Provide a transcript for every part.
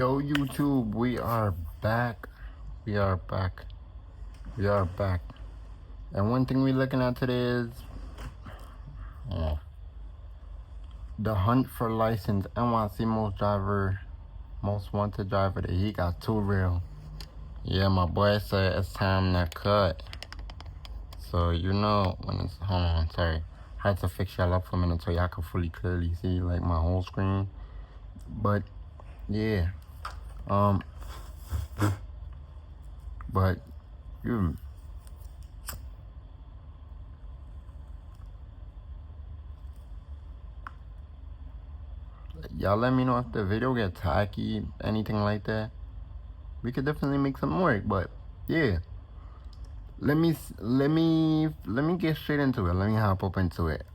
Yo, YouTube, we are back. We are back. We are back. And one thing we're looking at today is the hunt for license. NYC most wanted driver that he got too real. Yeah, my boy said it's time to cut. So you know when it's hold on, sorry. I had to fix y'all up for a minute so y'all can fully clearly see like my whole screen. But yeah. But you y'all let me know if the video gets tacky, anything like that. We could definitely make some work, but yeah. Let me get straight into it. Let me hop up into it.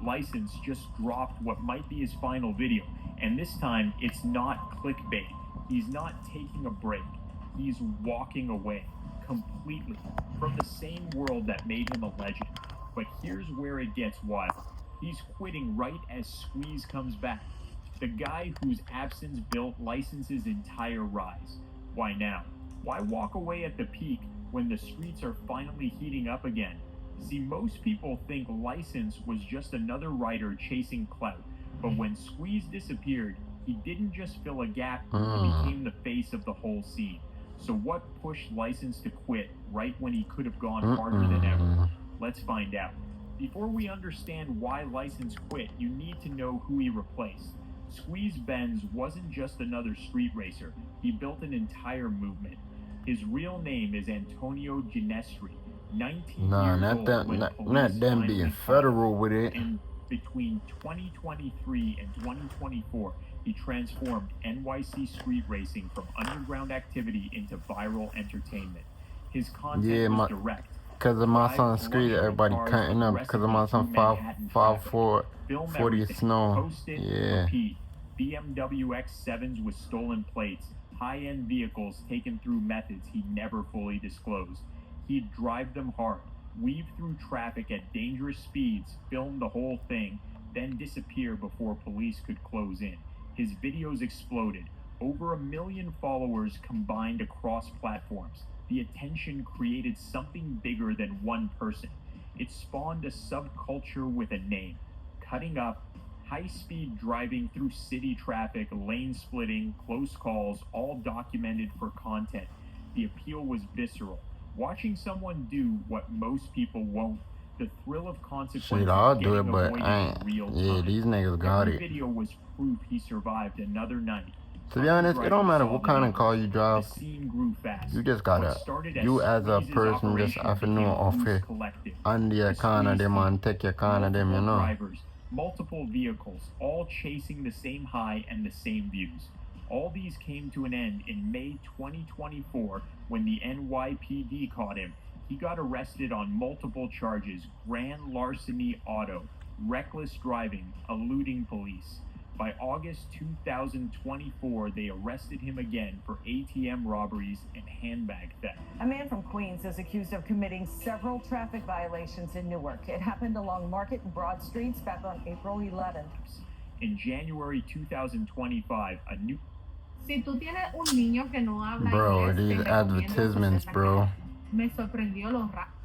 License just dropped what might be his final video, and this time it's not clickbait. He's not taking a break. He's walking away completely from the same world that made him a legend. But here's where it gets wild. He's quitting right as Squeeze comes back. The guy whose absence built License's entire rise. Why now? Why walk away at the peak when the streets are finally heating up again? See, most people think License was just another writer chasing clout, but when Squeeze disappeared, he didn't just fill a gap, he became the face of the whole scene. So what pushed License to quit right when he could have gone harder than ever? Let's find out. Before we understand why License quit, you need to know who he replaced. Squeeze Benz wasn't just another street racer, he built an entire movement. His real name is Antonio Ginestri. 19 years old when not them being federal with it. And between 2023 and 2024, he transformed NYC street racing from underground activity into viral entertainment. His content was direct. Because of my son's street, everybody cutting up. Because of my son 540 snow. Yeah. BMW X7s with stolen plates, high-end vehicles taken through methods he never fully disclosed. He'd drive them hard, weave through traffic at dangerous speeds, film the whole thing, then disappear before police could close in. His videos exploded. Over 1 million followers combined across platforms. The attention created something bigger than one person. It spawned a subculture with a name. Cutting up, high-speed driving through city traffic, lane splitting, close calls, all documented for content. The appeal was visceral. Watching someone do what most people won't, the thrill of consequences. Shit, I'll do it, but I ain't. Yeah, these niggas got it. Every video was proof he survived another night. To be honest, it don't matter what kind of car you drive. You just gotta, you as a person just have to know off here. And your car of them and take your car of them, you know. Multiple vehicles, all chasing the same high and the same views. All these came to an end in May 2024 when the NYPD caught him. He got arrested on multiple charges: grand larceny auto, reckless driving, eluding police. By August 2024, they arrested him again for ATM robberies and handbag theft. A man from Queens is accused of committing several traffic violations in Newark. It happened along Market and Broad Streets back on April 11th. In January 2025, a new... Si tú tienes un niño que no habla bro, these advertisements, bro. Me sorprendió lo rápido.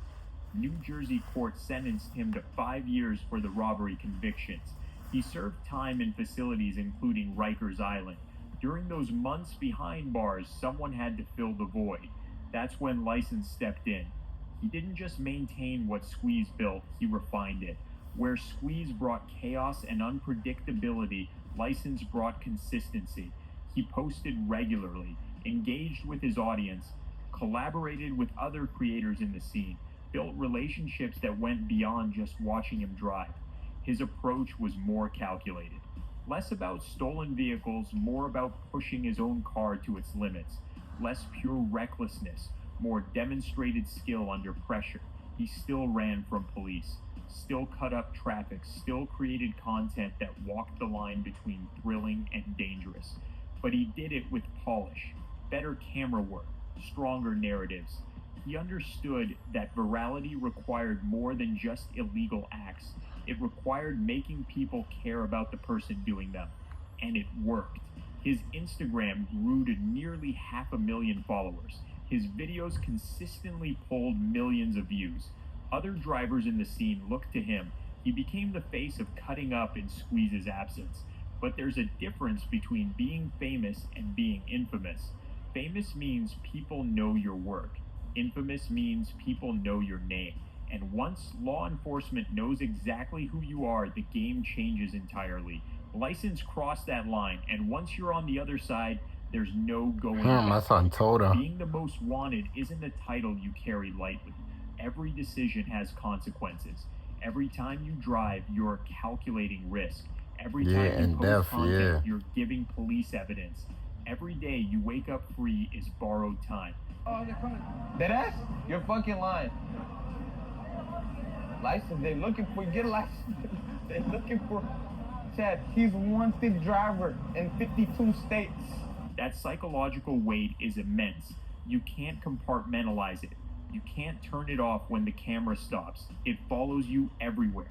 New Jersey court sentenced him to 5 years for the robbery convictions. He served time in facilities including Rikers Island. During those months behind bars, someone had to fill the void. That's when License stepped in. He didn't just maintain what Squeeze built, he refined it. Where Squeeze brought chaos and unpredictability, License brought consistency. He posted regularly, engaged with his audience, collaborated with other creators in the scene, built relationships that went beyond just watching him drive. His approach was more calculated. Less about stolen vehicles, more about pushing his own car to its limits. Less pure recklessness, more demonstrated skill under pressure. He still ran from police, still cut up traffic, still created content that walked the line between thrilling and dangerous. But he did it with polish, better camera work, stronger narratives. He understood that virality required more than just illegal acts. It required making people care about the person doing them. And it worked. His Instagram grew to nearly 500,000 followers. His videos consistently pulled millions of views. Other drivers in the scene looked to him. He became the face of cutting up in Squeeze's absence. But there's a difference between being famous and being infamous. Famous means people know your work. Infamous means people know your name. And once law enforcement knows exactly who you are, the game changes entirely. License crossed that line, and once you're on the other side, there's no going back. My son told her. Being the most wanted isn't a title you carry lightly. Every decision has consequences. Every time you drive, you're calculating risk. Every time you post content, you're giving police evidence. Every day you wake up free is borrowed time. Oh, they're coming. Deadass? You're fucking lying. License, they're looking for, get a license. They're looking for, Chad, he's wanted driver in 52 states. That psychological weight is immense. You can't compartmentalize it. You can't turn it off when the camera stops. It follows you everywhere.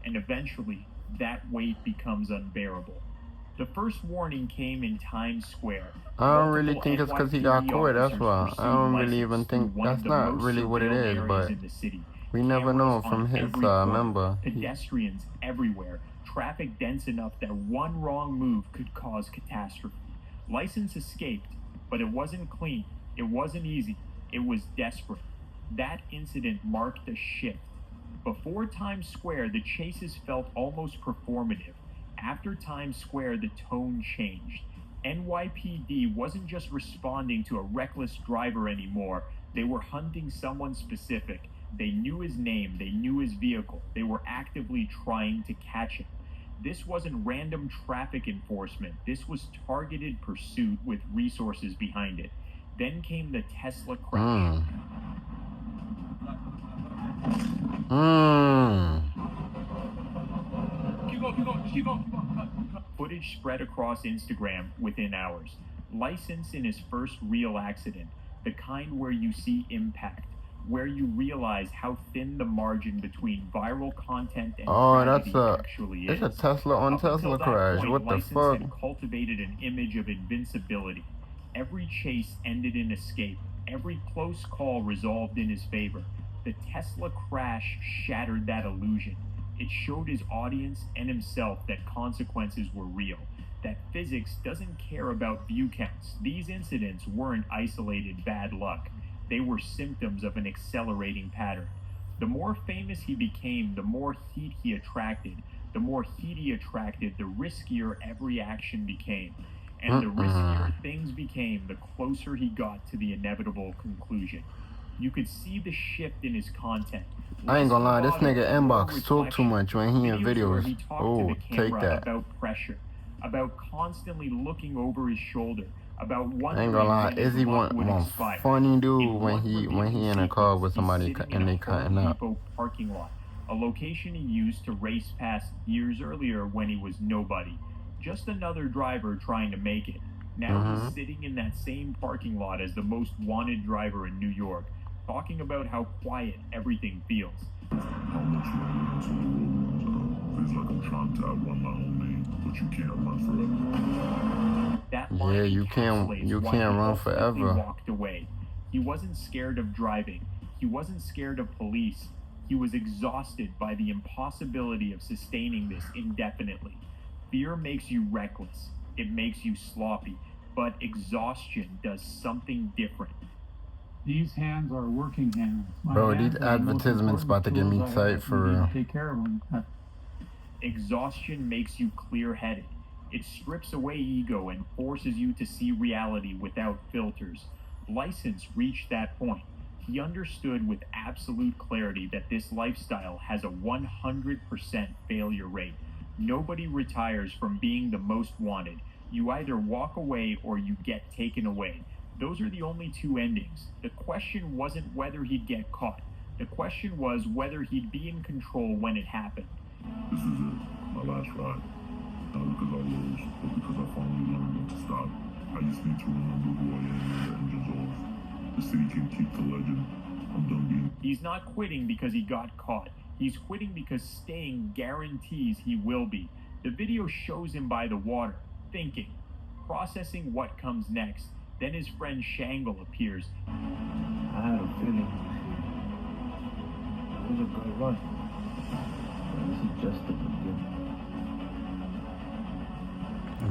And eventually, that weight becomes unbearable. The first warning came in Times Square. I don't really think it's because he got caught, that's why. I don't really even think that's not really what it is, but we never know from his member. Pedestrians everywhere. Traffic dense enough that one wrong move could cause catastrophe. License escaped, but it wasn't clean. It wasn't easy. It was desperate. That incident marked a shift. Before Times Square, the chases felt almost performative. After Times Square, the tone changed. NYPD wasn't just responding to a reckless driver anymore. They were hunting someone specific. They knew his name. They knew his vehicle. They were actively trying to catch him. This wasn't random traffic enforcement. This was targeted pursuit with resources behind it. Then came the Tesla crash. Keep going. Footage spread across Instagram within hours. License in his first real accident, the kind where you see impact, where you realize how thin the margin between viral content and tragedy actually is. It's a Tesla on Tesla crash. What the fuck? License had cultivated an image of invincibility. Every chase ended in escape. Every close call resolved in his favor. The Tesla crash shattered that illusion. It showed his audience and himself that consequences were real, that physics doesn't care about view counts. These incidents weren't isolated bad luck. They were symptoms of an accelerating pattern. The more famous he became, the more heat he attracted. The more heat he attracted, the riskier every action became. And the riskier things became, the closer he got to the inevitable conclusion. You could see the shift in his content. I ain't gonna lie, this nigga inbox talk too much when he in videos. He talked Oh, to the take camera that. about pressure, about constantly looking over his shoulder, about I ain't wondering gonna lie, when his Izzy luck one would expire. funny dude In when one he revealing in a car with sequence, somebody he's sitting and in they a cutting Home up. Depot parking lot, a location he used to race past years earlier when he was nobody. Just another driver trying to make it. Now he's sitting in that same parking lot as the most wanted driver in New York, talking about how quiet everything feels. How much feels like I'm trying to outrun my own name, but you can't run forever. That line you can't encapsulates why he run ultimately forever. walked away. He wasn't scared of driving. He wasn't scared of police. He was exhausted by the impossibility of sustaining this indefinitely. Fear makes you reckless. It makes you sloppy. But exhaustion does something different. These hands are working hands. My Bro, hands these are the most advertisements about to get me important tools I tight have for to real. take care of them. Exhaustion makes you clear-headed. It strips away ego and forces you to see reality without filters. License reached that point. He understood with absolute clarity that this lifestyle has a 100% failure rate. Nobody retires from being the most wanted. You either walk away or you get taken away. Those are the only two endings. The question wasn't whether he'd get caught. The question was whether he'd be in control when it happened. This is it, my last ride. Not because I lose, but because I finally learned when to stop. I just need to remember who I am when the engine's off. The city can keep the legend. I'm done being. He's not quitting because he got caught. He's quitting because staying guarantees he will be. The video shows him by the water, thinking, processing what comes next. Then his friend Shangle appears. I had a feeling it was a good run. But this is just the beginning.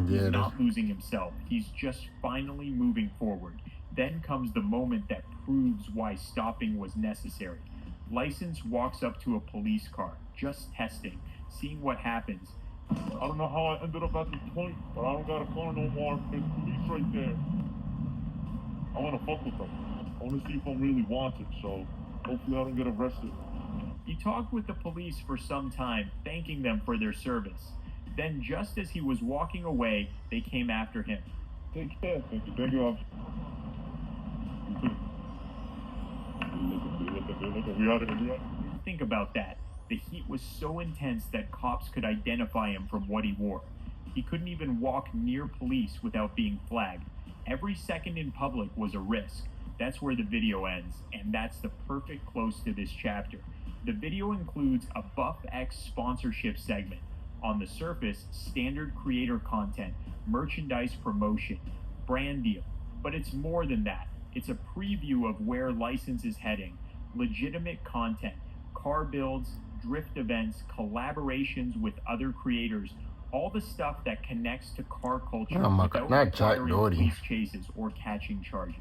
He's Yeah, not losing himself. He's just finally moving forward. Then comes the moment that proves why stopping was necessary. License walks up to a police car, just testing, seeing what happens. I don't know how I ended up at this point, but I don't got a car no more. There's police right there. I want to fuck with them. I want to see if I'm really wanted, so hopefully I don't get arrested. He talked with the police for some time, thanking them for their service. Then, just as he was walking away, they came after him. Take care. Thank you, officer. We out of here. Think about that. The heat was so intense that cops could identify him from what he wore. He couldn't even walk near police without being flagged. Every second in public was a risk. That's where the video ends, and that's the perfect close to this chapter. The video includes a BuffX sponsorship segment. On the surface, standard creator content, merchandise promotion, brand deal. But it's more than that. It's a preview of where License is heading. Legitimate content, car builds, drift events, collaborations with other creators, all the stuff that connects to car culture Oh my God, without not Jack requiring Doherty. police chases or catching charges.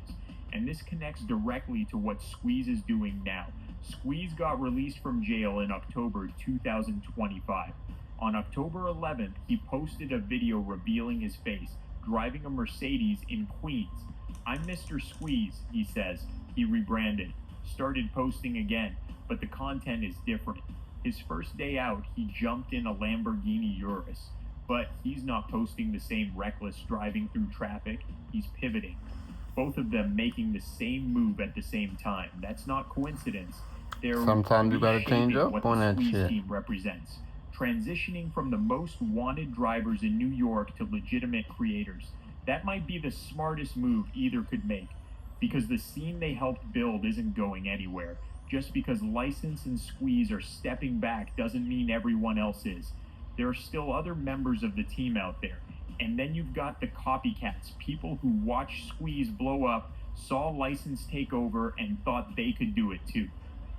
And this connects directly to what Squeeze is doing now. Squeeze got released from jail in October 2025. On October 11th, he posted a video revealing his face, driving a Mercedes in Queens. "I'm Mr. Squeeze," he says. He rebranded, started posting again, but the content is different. His first day out, he jumped in a Lamborghini Urus, but he's not posting the same reckless driving through traffic. He's pivoting. Both of them making the same move at the same time. That's not coincidence. They're Sometimes you gotta change reshaping up what on the that Squeeze shit. team represents, transitioning from the most wanted drivers in New York to legitimate creators. That might be the smartest move either could make, because the scene they helped build isn't going anywhere. Just because License and Squeeze are stepping back doesn't mean everyone else is. There are still other members of the team out there. And then you've got the copycats, people who watched Squeeze blow up, saw License take over, and thought they could do it too.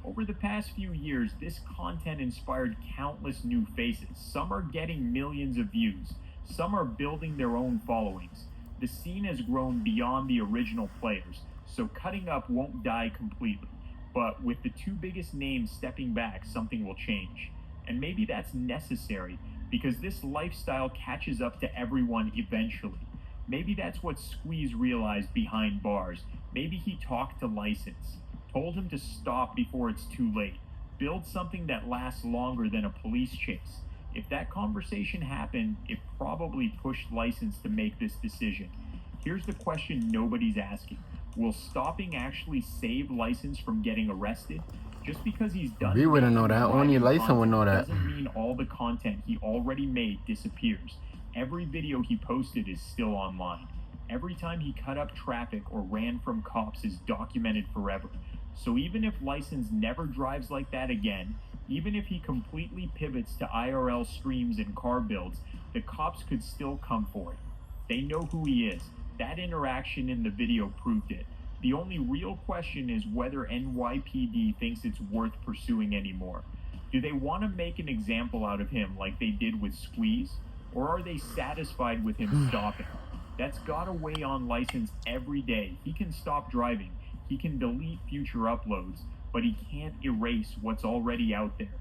Over the past few years, this content inspired countless new faces. Some are getting millions of views. Some are building their own followings. The scene has grown beyond the original players, so cutting up won't die completely. But with the two biggest names stepping back, something will change. And maybe that's necessary, because this lifestyle catches up to everyone eventually. Maybe that's what Squeeze realized behind bars. Maybe he talked to License, told him to stop before it's too late, build something that lasts longer than a police chase. If that conversation happened, it probably pushed License to make this decision. Here's the question nobody's asking. Will stopping actually save License from getting arrested? Just because he's done We wouldn't know that. Only driving License would know that. doesn't mean all the content he already made disappears. Every video he posted is still online. Every time he cut up traffic or ran from cops is documented forever. So even if License never drives like that again, even if he completely pivots to IRL streams and car builds, the cops could still come for it. They know who he is. That interaction in the video proved it. The only real question is whether NYPD thinks it's worth pursuing anymore. Do they want to make an example out of him like they did with Squeeze? Or are they satisfied with him stopping? That's gotta weigh on License every day. He can stop driving. He can delete future uploads, but he can't erase what's already out there.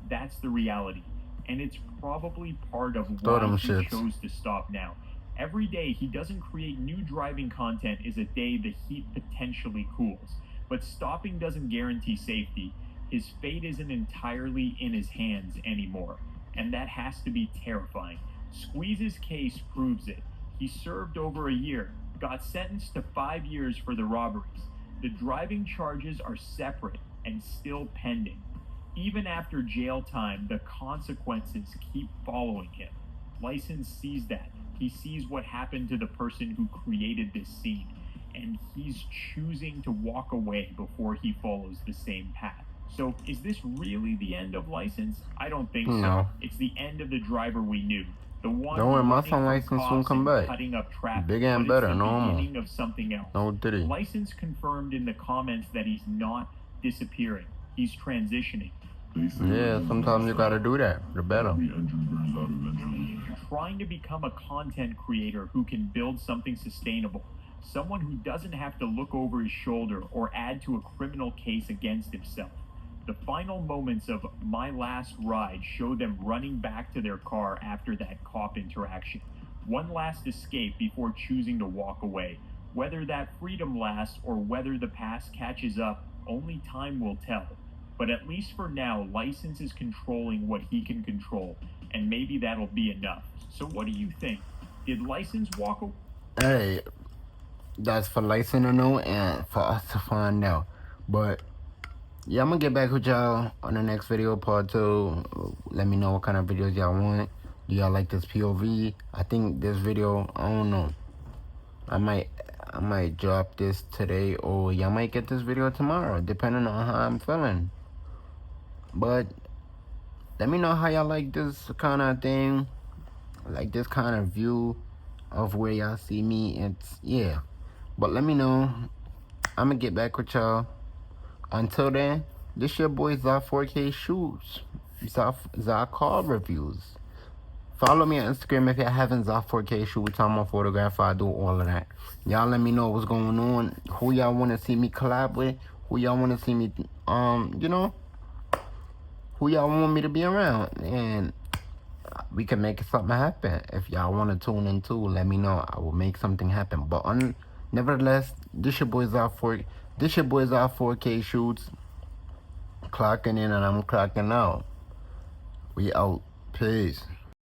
That's the reality. And it's probably part of Throw why them he shits. chose to stop now. Every day he doesn't create new driving content is a day the heat potentially cools. But stopping doesn't guarantee safety. His fate isn't entirely in his hands anymore. And that has to be terrifying. Squeeze's case proves it. He served over a year, got sentenced to 5 years for the robberies. The driving charges are separate and still pending. Even after jail time, the consequences keep following him. License sees that. He sees what happened to the person who created this scene, and he's choosing to walk away before he follows the same path. So is this really the end of License? I don't think so. No. It's the end of the driver we knew, The one Don't worry, my running phone from license soon cops come and back. cutting up traffic, Bigger and but it's better, the normal. beginning of something else. No diddy. License confirmed in the comments that he's not disappearing. He's transitioning. They say Yeah, that sometimes you gotta do that. The better. every engine burns out eventually. Trying to become a content creator who can build something sustainable. Someone who doesn't have to look over his shoulder or add to a criminal case against himself. The final moments of My Last Ride show them running back to their car after that cop interaction. One last escape before choosing to walk away. Whether that freedom lasts or whether the past catches up, only time will tell. But at least for now, License is controlling what he can control, and maybe that'll be enough. So what do you think? Did License walk away? Hey, that's for License to know and for us to find out. But yeah, I'm gonna get back with y'all on the next video, part 2. Let me know what kind of videos y'all want. Do y'all like this POV? I think this video, I don't know. I might drop this today, or y'all might get this video tomorrow, depending on how I'm feeling. But let me know how y'all like this kind of thing, like this kind of view of where y'all see me. It's, yeah. But let me know. I'm gonna get back with y'all. Until then, this your boy Za 4K Shoots, Za Car Reviews. Follow me on Instagram if y'all haven't. Za 4K Shoots. I'm a photographer. I do all of that. Y'all let me know what's going on. Who y'all want to see me collab with? Who y'all want to see me, you know? Who y'all want me to be around? And we can make something happen. If y'all want to tune in too, let me know. I will make something happen. But nevertheless, this your boy Za 4K Shoots. Clocking in and I'm clocking out. We out. Peace.